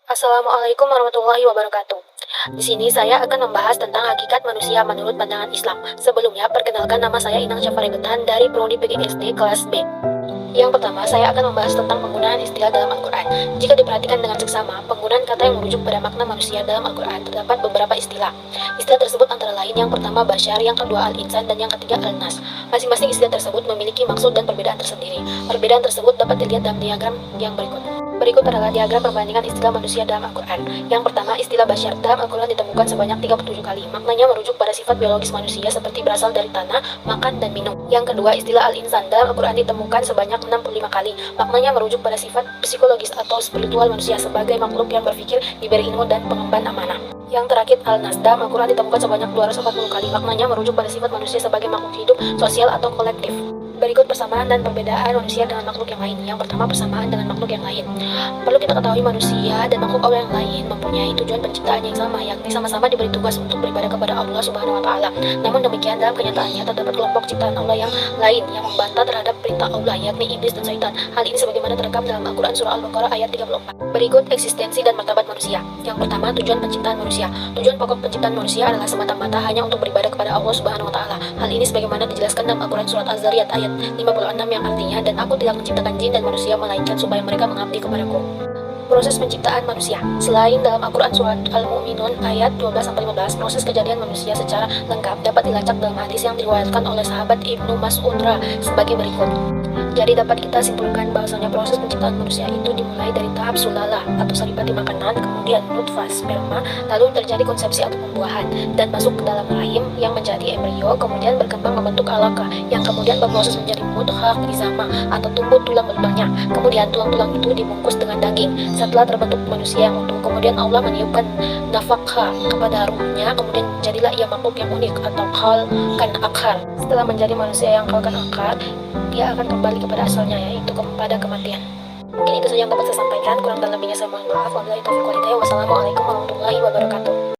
Assalamualaikum warahmatullahi wabarakatuh. Di sini saya akan membahas tentang hakikat manusia menurut pandangan Islam. Sebelumnya, perkenalkan nama saya Inang Syafari Betan dari Prodi PGSD kelas B. Yang pertama, saya akan membahas tentang penggunaan istilah dalam Al-Quran. Jika diperhatikan dengan seksama, penggunaan kata yang merujuk pada makna manusia dalam Al-Quran terdapat beberapa istilah. Istilah tersebut antara lain yang pertama Bashar, yang kedua Al-Insan, dan yang ketiga Al-Nas. Masing-masing istilah tersebut memiliki maksud dan perbedaan tersendiri. Perbedaan tersebut dapat dilihat dalam diagram yang berikut. Berikut adalah diagram perbandingan istilah manusia dalam Al-Quran. Yang pertama, istilah Bashar dalam Al-Quran ditemukan sebanyak 37 kali. Maknanya merujuk pada sifat biologis manusia seperti berasal dari tanah, makan, dan minum. Yang kedua, istilah Al-Insan dalam Al-Quran ditemukan sebanyak 65 kali. Maknanya merujuk pada sifat psikologis atau spiritual manusia sebagai makhluk yang berpikir, diberi ilmu, dan pengemban amanah. Yang terakhir, Al-Nas dalam Al-Quran ditemukan sebanyak 240 kali. Maknanya merujuk pada sifat manusia sebagai makhluk hidup, sosial, atau kolektif. Berikut persamaan dan perbedaan manusia dengan makhluk yang lain. Yang pertama, persamaan dengan makhluk yang lain. Perlu kita ketahui manusia dan makhluk Allah yang lain mempunyai tujuan penciptaan yang sama, yakni sama-sama diberi tugas untuk beribadah kepada Allah Subhanahu wa Ta'ala. Namun demikian, dalam kenyataannya terdapat kelompok ciptaan Allah yang lain yang membantah terhadap perintah Allah, yakni iblis dan syaitan. Hal ini sebagaimana terekam dalam Al-Quran surah Al-Baqarah ayat 34. Berikut eksistensi dan martabat manusia. Yang pertama, tujuan penciptaan manusia. Tujuan pokok penciptaan manusia adalah semata-mata hanya untuk beribadah kepada Allah Subhanahu wa Ta'ala. Hal ini sebagaimana dijelaskan dalam Al-Quran surat Az-Zariyat ayat 56 yang artinya, dan aku tidak menciptakan jin dan manusia melainkan supaya mereka mengabdi kepadaku. Proses penciptaan manusia. Selain dalam Al-Quran surat Al-Mu'minun ayat 12-15, proses kejadian manusia secara lengkap dapat dilacak dalam hadis yang diriwayatkan oleh sahabat Ibnu Mas'ud sebagai berikut. Jadi dapat kita simpulkan bahwasanya proses penciptaan manusia itu dimulai dari tahap sulala atau saripati makanan, kemudian nutfah sperma, lalu terjadi konsepsi atau pembuahan, dan masuk ke dalam rahim yang menjadi embrio, kemudian berkembang membentuk alaka, yang kemudian berproses menjadi mudghah izama atau tumbuh tulang belulangnya. Kemudian tulang-tulang itu dibungkus dengan daging. Setelah terbentuk manusia yang utuh, kemudian Allah meniupkan nafakha kepada ruhnya, kemudian jadilah ia makhluk yang unik atau khalqan akhar. Setelah menjadi manusia yang khalqan akhar, dia akan kembali kepada asalnya, yaitu kepada kematian. Mungkin itu saja yang dapat saya sampaikan. Kurang dan lebihnya saya mohon maaf. Wabillahi taufiq wal hidayah. Wassalamualaikum warahmatullahi wabarakatuh.